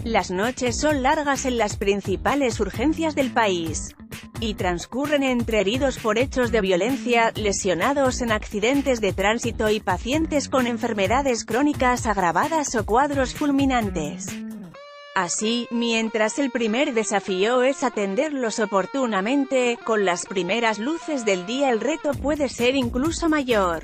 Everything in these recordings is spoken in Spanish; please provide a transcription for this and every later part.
Las noches son largas en las principales urgencias del país y transcurren entre heridos por hechos de violencia, lesionados en accidentes de tránsito y pacientes con enfermedades crónicas agravadas o cuadros fulminantes. Así, mientras el primer desafío es atenderlos oportunamente, con las primeras luces del día el reto puede ser incluso mayor.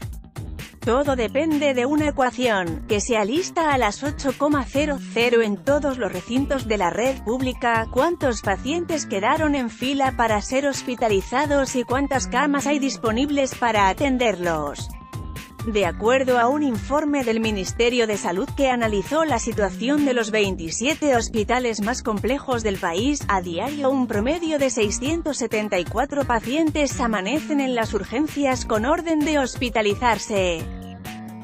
Todo depende de una ecuación, que se alista a las 8:00 en todos los recintos de la red pública: cuántos pacientes quedaron en fila para ser hospitalizados y cuántas camas hay disponibles para atenderlos. De acuerdo a un informe del Ministerio de Salud que analizó la situación de los 27 hospitales más complejos del país, a diario un promedio de 674 pacientes amanecen en las urgencias con orden de hospitalizarse.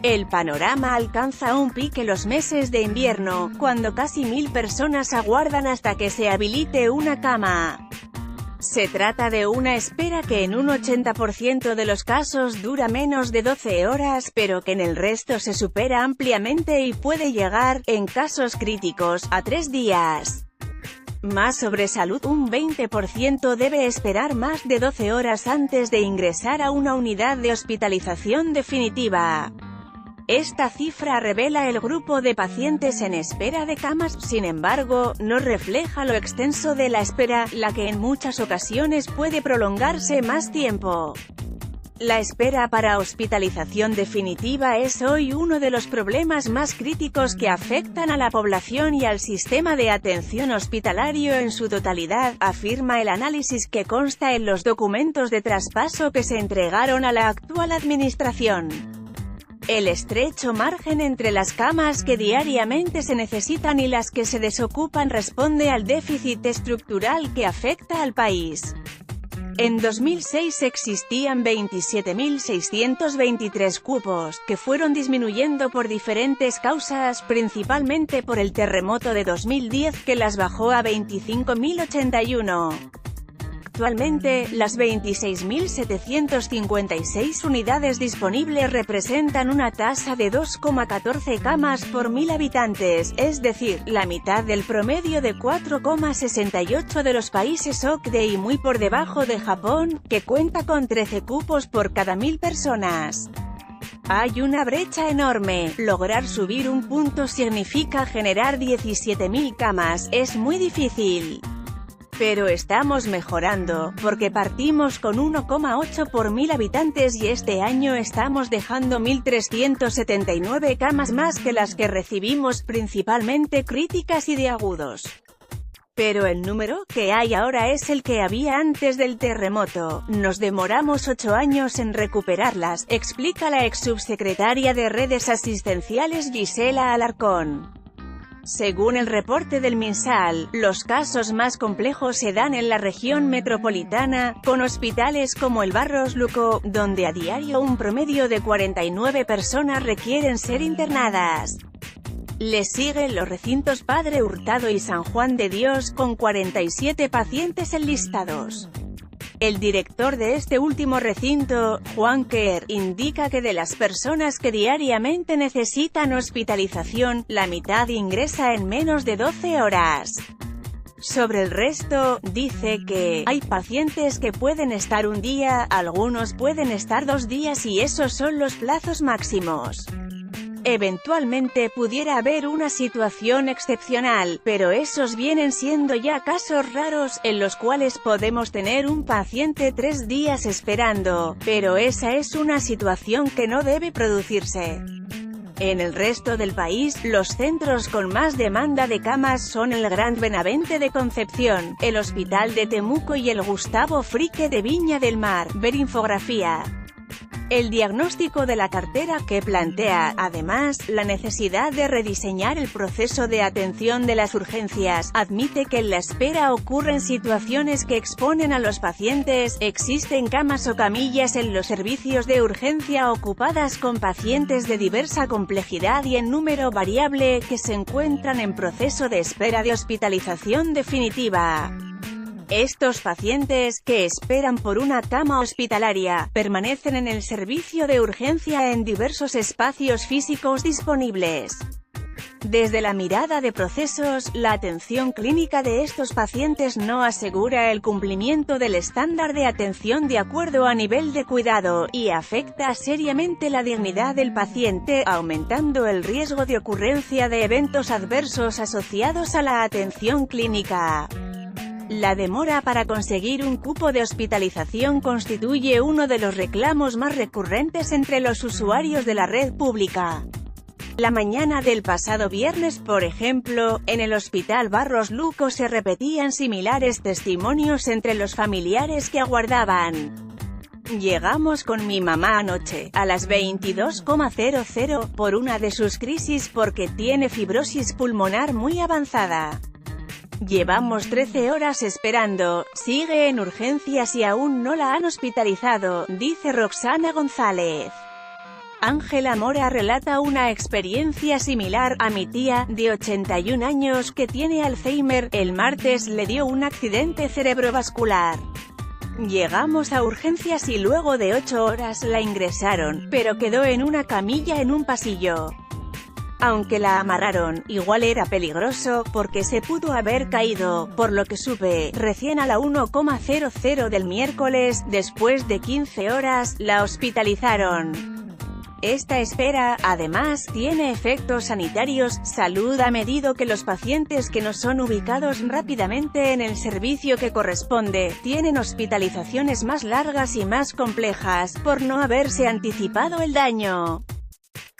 El panorama alcanza un pico en los meses de invierno, cuando casi 1000 personas aguardan hasta que se habilite una cama. Se trata de una espera que en un 80% de los casos dura menos de 12 horas, pero que en el resto se supera ampliamente y puede llegar, en casos críticos, a 3 días. Más sobre salud: un 20% debe esperar más de 12 horas antes de ingresar a una unidad de hospitalización definitiva. Esta cifra revela el grupo de pacientes en espera de camas, sin embargo, no refleja lo extenso de la espera, la que en muchas ocasiones puede prolongarse más tiempo. La espera para hospitalización definitiva es hoy uno de los problemas más críticos que afectan a la población y al sistema de atención hospitalario en su totalidad, afirma el análisis que consta en los documentos de traspaso que se entregaron a la actual administración. El estrecho margen entre las camas que diariamente se necesitan y las que se desocupan responde al déficit estructural que afecta al país. En 2006 existían 27.623 cupos, que fueron disminuyendo por diferentes causas, principalmente por el terremoto de 2010 que las bajó a 25.081. Actualmente, las 26.756 unidades disponibles representan una tasa de 2,14 camas por 1000 habitantes, es decir, la mitad del promedio de 4,68 de los países OCDE y muy por debajo de Japón, que cuenta con 13 cupos por cada 1000 personas. Hay una brecha enorme. Lograr subir un punto significa generar 17.000 camas, es muy difícil. Pero estamos mejorando, porque partimos con 1,8 por 1000 habitantes y este año estamos dejando 1.379 camas más que las que recibimos, principalmente críticas y de agudos. Pero el número que hay ahora es el que había antes del terremoto. Nos demoramos 8 años en recuperarlas, explica la exsubsecretaria de Redes Asistenciales Gisela Alarcón. Según el reporte del MinSal, los casos más complejos se dan en la región metropolitana, con hospitales como el Barros Luco, donde a diario un promedio de 49 personas requieren ser internadas. Le siguen los recintos Padre Hurtado y San Juan de Dios, con 47 pacientes enlistados. El director de este último recinto, Juan Quer, indica que de las personas que diariamente necesitan hospitalización, la mitad ingresa en menos de 12 horas. Sobre el resto, dice que hay pacientes que pueden estar un día, algunos pueden estar 2 días y esos son los plazos máximos. Eventualmente pudiera haber una situación excepcional, pero esos vienen siendo ya casos raros, en los cuales podemos tener un paciente 3 días esperando, pero esa es una situación que no debe producirse. En el resto del país, los centros con más demanda de camas son el Gran Benavente de Concepción, el Hospital de Temuco y el Gustavo Frique de Viña del Mar. Ver infografía. El diagnóstico de la cartera, que plantea, además, la necesidad de rediseñar el proceso de atención de las urgencias, admite que en la espera ocurren situaciones que exponen a los pacientes. Existen camas o camillas en los servicios de urgencia ocupadas con pacientes de diversa complejidad y en número variable, que se encuentran en proceso de espera de hospitalización definitiva. Estos pacientes, que esperan por una cama hospitalaria, permanecen en el servicio de urgencia en diversos espacios físicos disponibles. Desde la mirada de procesos, la atención clínica de estos pacientes no asegura el cumplimiento del estándar de atención de acuerdo a nivel de cuidado, y afecta seriamente la dignidad del paciente, aumentando el riesgo de ocurrencia de eventos adversos asociados a la atención clínica. La demora para conseguir un cupo de hospitalización constituye uno de los reclamos más recurrentes entre los usuarios de la red pública. La mañana del pasado viernes, por ejemplo, en el Hospital Barros Luco se repetían similares testimonios entre los familiares que aguardaban. Llegamos con mi mamá anoche, a las 22:00, por una de sus crisis porque tiene fibrosis pulmonar muy avanzada. Llevamos 13 horas esperando, sigue en urgencias y aún no la han hospitalizado, dice Roxana González. Ángela Mora relata una experiencia similar. A mi tía, de 81 años, que tiene Alzheimer, el martes le dio un accidente cerebrovascular. Llegamos a urgencias y luego de 8 horas la ingresaron, pero quedó en una camilla en un pasillo. Aunque la amarraron, igual era peligroso, porque se pudo haber caído, por lo que supe, recién a la 1:00 del miércoles, después de 15 horas, la hospitalizaron. Esta espera, además, tiene efectos sanitarios. Salud ha medido que los pacientes que no son ubicados rápidamente en el servicio que corresponde, tienen hospitalizaciones más largas y más complejas, por no haberse anticipado el daño.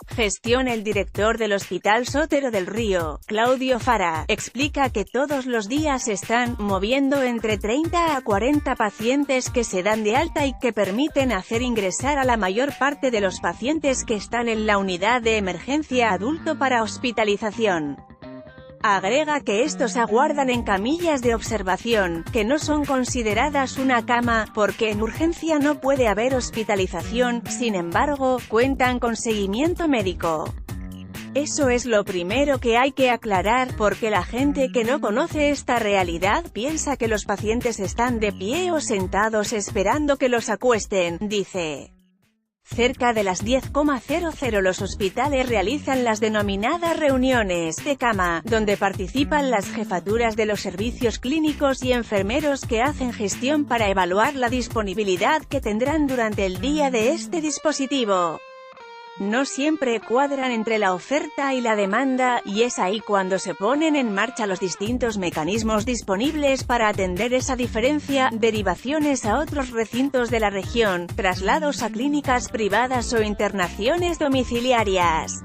Gestión. El director del Hospital Sotero del Río, Claudio Fara, explica que todos los días están moviendo entre 30 a 40 pacientes que se dan de alta y que permiten hacer ingresar a la mayor parte de los pacientes que están en la unidad de emergencia adulto para hospitalización. Agrega que estos aguardan en camillas de observación, que no son consideradas una cama, porque en urgencia no puede haber hospitalización, sin embargo, cuentan con seguimiento médico. Eso es lo primero que hay que aclarar, porque la gente que no conoce esta realidad piensa que los pacientes están de pie o sentados esperando que los acuesten, dice. Cerca de las 10:00 los hospitales realizan las denominadas reuniones de cama, donde participan las jefaturas de los servicios clínicos y enfermeros que hacen gestión para evaluar la disponibilidad que tendrán durante el día de este dispositivo. No siempre cuadran entre la oferta y la demanda, y es ahí cuando se ponen en marcha los distintos mecanismos disponibles para atender esa diferencia: derivaciones a otros recintos de la región, traslados a clínicas privadas o internaciones domiciliarias.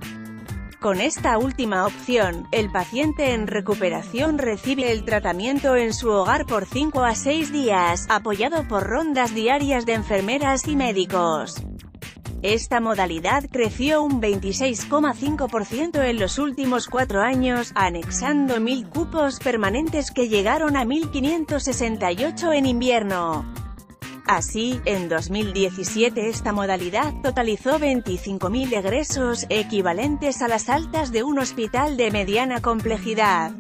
Con esta última opción, el paciente en recuperación recibe el tratamiento en su hogar por 5 a 6 días, apoyado por rondas diarias de enfermeras y médicos. Esta modalidad creció un 26,5% en los últimos 4 años, anexando 1.000 cupos permanentes que llegaron a 1.568 en invierno. Así, en 2017 esta modalidad totalizó 25.000 egresos, equivalentes a las altas de un hospital de mediana complejidad.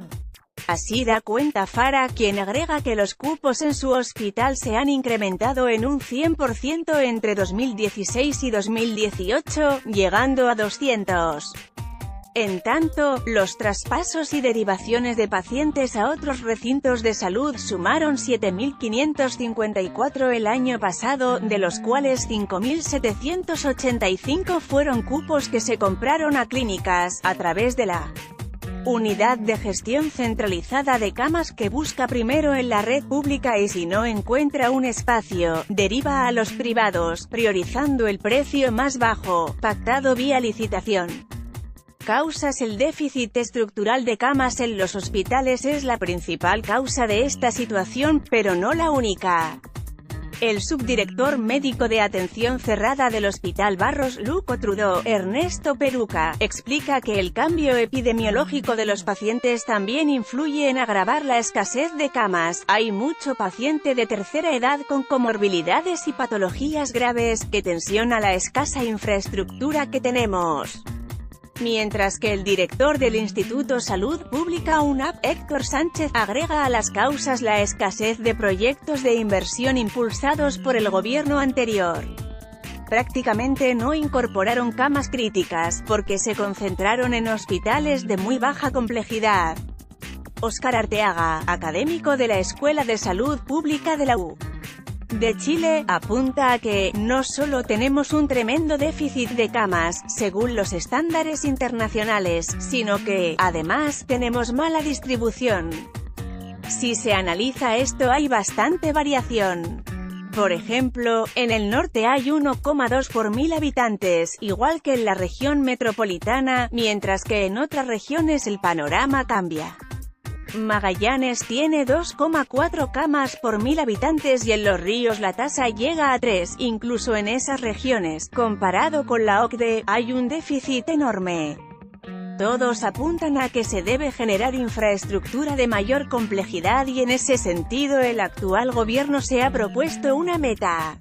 Así da cuenta Fara, quien agrega que los cupos en su hospital se han incrementado en un 100% entre 2016 y 2018, llegando a 200. En tanto, los traspasos y derivaciones de pacientes a otros recintos de salud sumaron 7.554 el año pasado, de los cuales 5.785 fueron cupos que se compraron a clínicas, a través de la Unidad de Gestión Centralizada de Camas, que busca primero en la red pública y si no encuentra un espacio, deriva a los privados, priorizando el precio más bajo, pactado vía licitación. Causas. El déficit estructural de camas en los hospitales es la principal causa de esta situación, pero no la única. El subdirector médico de atención cerrada del Hospital Barros Luco Trudeau, Ernesto Peruca, explica que el cambio epidemiológico de los pacientes también influye en agravar la escasez de camas. Hay mucho paciente de tercera edad con comorbilidades y patologías graves, que tensiona la escasa infraestructura que tenemos. Mientras que el director del Instituto Salud Pública UNAP, Héctor Sánchez, agrega a las causas la escasez de proyectos de inversión impulsados por el gobierno anterior. prácticamente no incorporaron camas críticas, porque se concentraron en hospitales de muy baja complejidad. Óscar Arteaga, académico de la Escuela de Salud Pública de la U. de Chile, apunta a que no solo tenemos un tremendo déficit de camas, según los estándares internacionales, sino que, además, tenemos mala distribución. Si se analiza esto hay bastante variación. Por ejemplo, en el norte hay 1,2 por 1000 habitantes, igual que en la región metropolitana, mientras que en otras regiones el panorama cambia. Magallanes tiene 2,4 camas por 1000 habitantes y en Los Ríos la tasa llega a 3, incluso en esas regiones, comparado con la OCDE, hay un déficit enorme. Todos apuntan a que se debe generar infraestructura de mayor complejidad y en ese sentido el actual gobierno se ha propuesto una meta.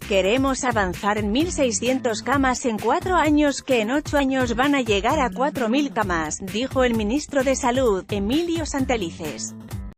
Queremos avanzar en 1.600 camas en 4 años que en 8 años van a llegar a 4.000 camas, dijo el ministro de Salud, Emilio Santelices.